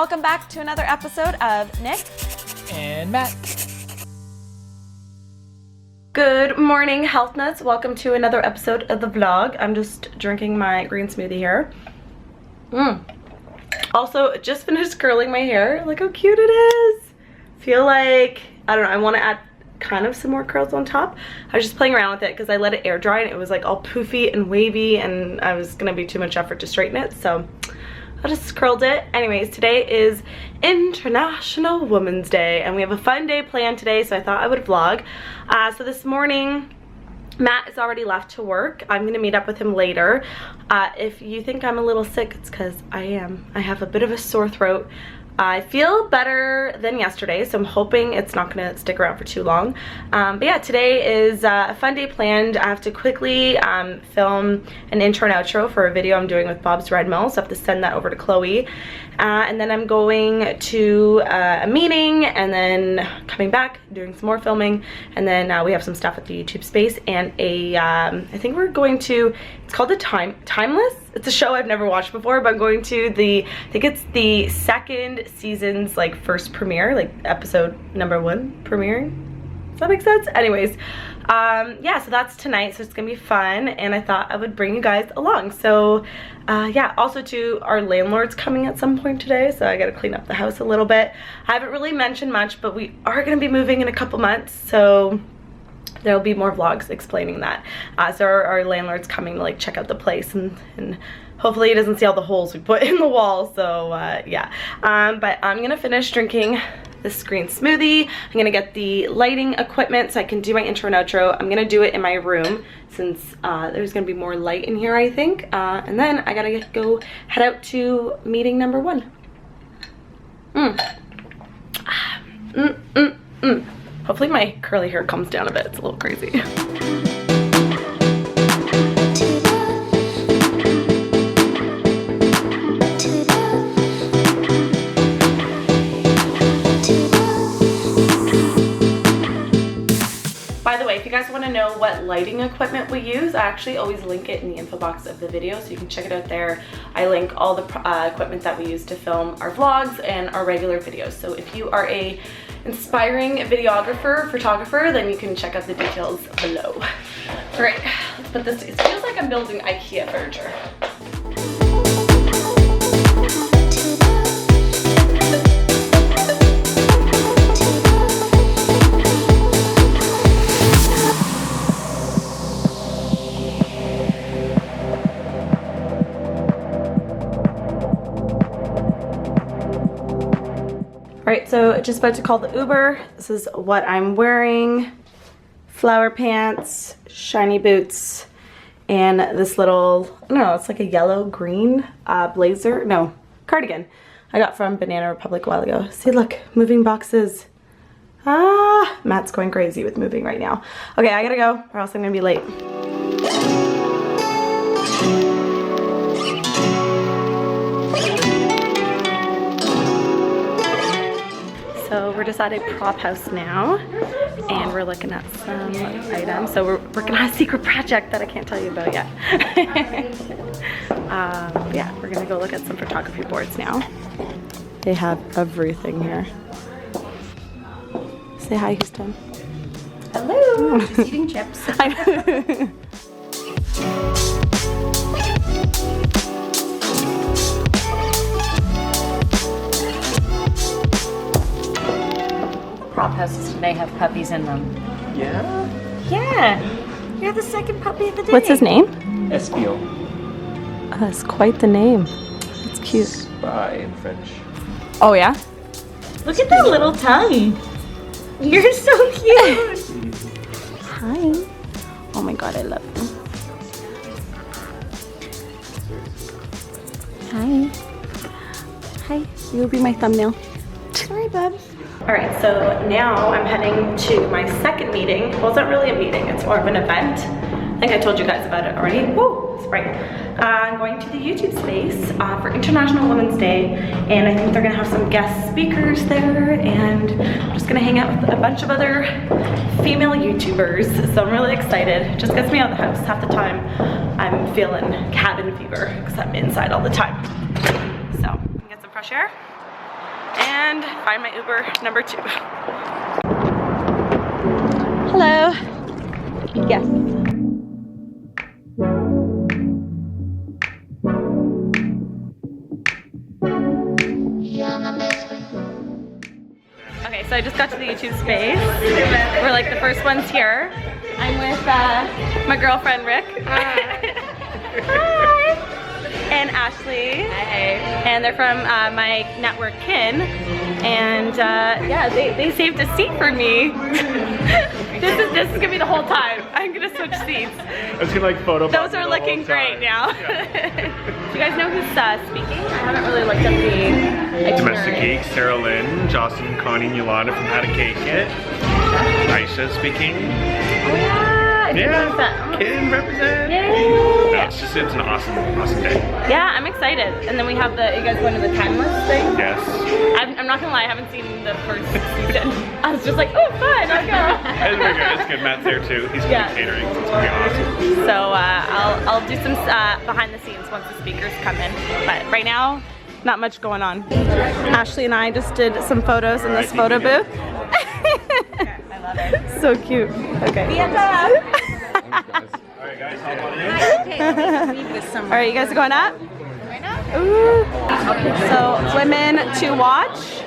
Welcome back to another episode of Nick and Matt. Good morning, health nuts. Welcome to another episode of the vlog. I'm just drinking my green smoothie here. Also, just finished curling my hair. Look how cute it is. Feel like, I don't know, I want to add kind of some more curls on top. I was just playing around with it because I let it air dry and it was like all poofy and wavy and I was gonna be too much effort to straighten it, so I just curled it. Anyways, today is International Women's Day and we have a fun day planned today, so I thought I would vlog. So this morning, Matt is already left to work. I'm gonna meet up with him later. If you think I'm a little sick, it's because I am. I have a bit of a sore throat. I feel better than yesterday, so I'm hoping it's not gonna stick around for too long. But yeah, today is a fun day planned. I have to quickly film an intro and outro for a video I'm doing with Bob's Red Mill, so I have to send that over to Chloe. And then I'm going to a meeting and then coming back, doing some more filming, and then we have some stuff at the YouTube space and I think we're going to, it's called the Timeless. It's a show I've never watched before, but I'm going to I think it's the second season's like first premiere, like episode #1 premiering. Does that make sense? Anyways, yeah, so that's tonight, so it's gonna be fun, and I thought I would bring you guys along. So yeah, also too, our landlord's coming at some point today, so I gotta clean up the house a little bit. I haven't really mentioned much, but we are gonna be moving in a couple months, so there'll be more vlogs explaining that. So our landlord's coming to like check out the place and hopefully he doesn't see all the holes we put in the wall, so yeah. But I'm gonna finish drinking this green smoothie. I'm gonna get the lighting equipment so I can do my intro and outro. I'm gonna do it in my room since there's gonna be more light in here, I think. And then I gotta go head out to meeting #1. Hopefully my curly hair calms down a bit. It's a little crazy. By the way, if you guys want to know what lighting equipment we use, I actually always link it in the info box of the video, so you can check it out there. I link all the equipment that we use to film our vlogs and our regular videos. So if you are a inspiring videographer, photographer, then you can check out the details below. All right, let's put this, it feels like I'm building IKEA furniture. Alright, so just about to call the Uber. This is what I'm wearing. Flower pants, shiny boots, and this little, I don't know, it's like a yellow-green blazer. No, cardigan I got from Banana Republic a while ago. See, look, moving boxes. Matt's going crazy with moving right now. Okay, I gotta go or else I'm gonna be late. So we're just at a prop house now, and we're looking at some items. So we're working on a secret project that I can't tell you about yet. Yeah, we're gonna go look at some photography boards now. They have everything here. Say hi, Houston. Hello, just eating chips. I know. Prop houses today have puppies in them. Yeah? Yeah, you're the second puppy of the day. What's his name? Espio. Oh, that's quite the name. It's cute. Spy in French. Oh yeah? Look at that little tongue. You're so cute. Hi. Oh my god, I love you. Hi. Hi. You'll be my thumbnail. Sorry, bub. Alright, so now I'm heading to my second meeting. Well, it's not really a meeting, it's more of an event. I think I told you guys about it already. Woo! Spring. I'm going to the YouTube space for International Women's Day, and I think they're gonna have some guest speakers there, and I'm just gonna hang out with a bunch of other female YouTubers, so I'm really excited. It just gets me out of the house. Half the time I'm feeling cabin fever because I'm inside all the time. So, get some fresh air. and find my Uber number 2. Hello. Yes. Okay, so I just got to the YouTube space. We're like the first ones here. I'm with my girlfriend Rick. Hi. And Ashley. Hi. And they're from my network Kin. And yeah, they saved a seat for me. This is gonna be the whole time. I'm gonna switch seats. Let's get like photo. Those are looking great now. Yeah. Do you guys know who's speaking? I haven't really looked at the Domestic Geek, Sarah Lynn, Jocelyn, Connie, and Yolanda from How to Cake It. Aisha speaking. Oh yeah, I didn't notice that. Kin represent. Yay! No, it's an awesome day. Yeah, I'm excited. And then we have you guys going to the timeless thing? Yes. I'm not gonna lie, I haven't seen the first season. I was just like, oh fun, I'll go. It's very good. It's good. Matt's there too. He's gonna be catering. So it's gonna be awesome. So I'll do some behind the scenes once the speakers come in. But right now, not much going on. Ashley and I just did some photos in this photo booth. I love it. So cute. Okay. Alright guys, hop on in. Alright, you guys are going up? Right now? Ooh. So, women to watch,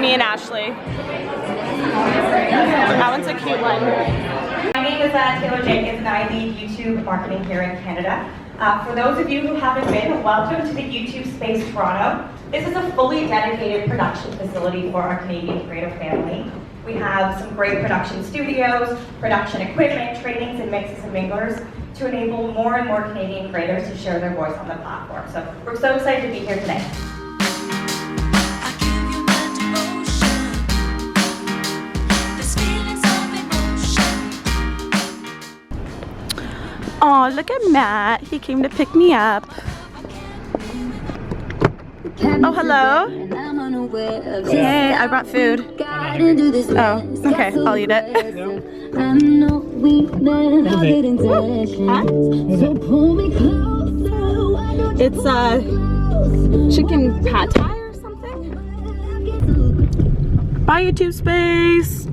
me and Ashley. That one's a cute one. My name is Taylor Jenkins and I lead YouTube marketing here in Canada. For those of you who haven't been, welcome to the YouTube Space Toronto. This is a fully dedicated production facility for our Canadian creative family. We have some great production studios, production equipment, trainings and mixes and minglers to enable more and more Canadian creators to share their voice on the platform. So we're so excited to be here today. Oh, look at Matt. He came to pick me up. Oh, hello. Hey, I brought food. Oh, okay, I'll eat it. It's chicken pad thai or something. Bye, YouTube space.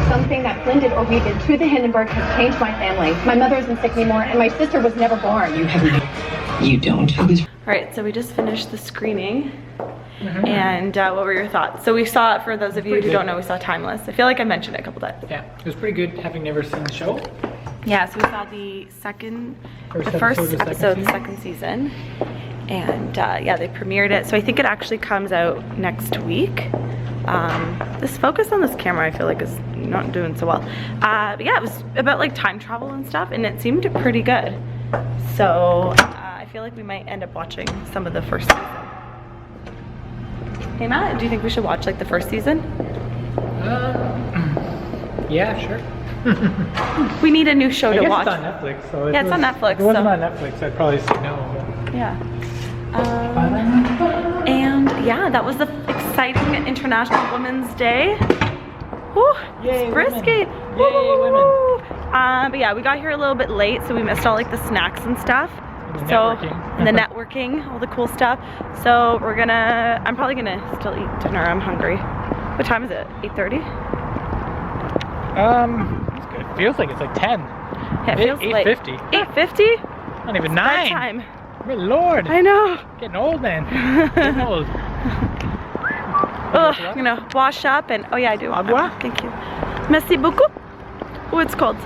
Something that blended or weaved through the Hindenburg has changed my family. My mother isn't sick anymore, and my sister was never born. You don't. All right, so we just finished the screening. And what were your thoughts? So we saw, for those of you who don't know, we saw Timeless. I feel like I mentioned it a couple times. Yeah, it was pretty good having never seen the show. Yeah, so we saw the first episode of the second season. And yeah, they premiered it. So I think it actually comes out next week. This focus on this camera I feel like is not doing so well. But yeah, it was about like time travel and stuff, and it seemed pretty good. So I feel like we might end up watching some of the first season. Hey Matt, do you think we should watch like the first season? Yeah, sure. We need a new show to watch. It's on Netflix, so yeah, it's on Netflix. If it wasn't on Netflix, I'd probably say no. But. Yeah. And yeah, that was the exciting International Women's Day. Whew, Yay, brisket. women. Yay, women. But yeah, we got here a little bit late, so we missed all like the snacks and stuff. And the networking, all the cool stuff. So I'm probably gonna still eat dinner. I'm hungry. What time is it? 8:30? It's good. It feels like it's like 10. Yeah, it feels late. 8:50. 8:50? Not even 9. Time. Good lord. I know. Getting old, man. Getting old. Ugh, I'm gonna wash up and, oh yeah, I do. Agua? Thank you. Merci beaucoup. Oh, it's cold.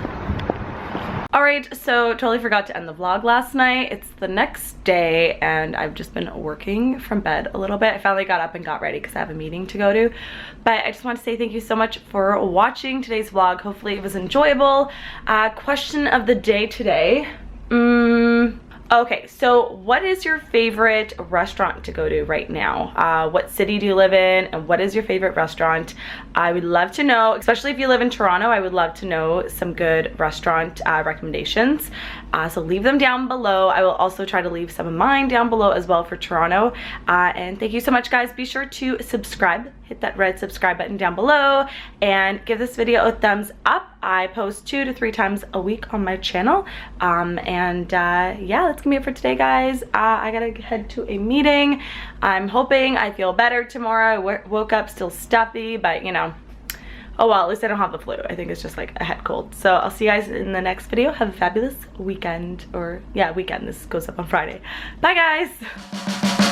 Alright, so totally forgot to end the vlog last night. It's the next day and I've just been working from bed a little bit. I finally got up and got ready because I have a meeting to go to. But I just want to say thank you so much for watching today's vlog. Hopefully it was enjoyable. Question of the day today. Okay, so what is your favorite restaurant to go to right now? What city do you live in, and what is your favorite restaurant? I would love to know, especially if you live in Toronto, I would love to know some good restaurant recommendations. So leave them down below. I will also try to leave some of mine down below as well for Toronto. And thank you so much, guys. Be sure to subscribe. Hit that red subscribe button down below and give this video a thumbs up. I post 2 to 3 times a week on my channel. Yeah, that's gonna be it for today, guys. I gotta head to a meeting. I'm hoping I feel better tomorrow. I woke up still stuffy, but you know, oh well, at least I don't have the flu. I think it's just like a head cold. So I'll see you guys in the next video. Have a fabulous weekend, or yeah, weekend. This goes up on Friday. Bye, guys.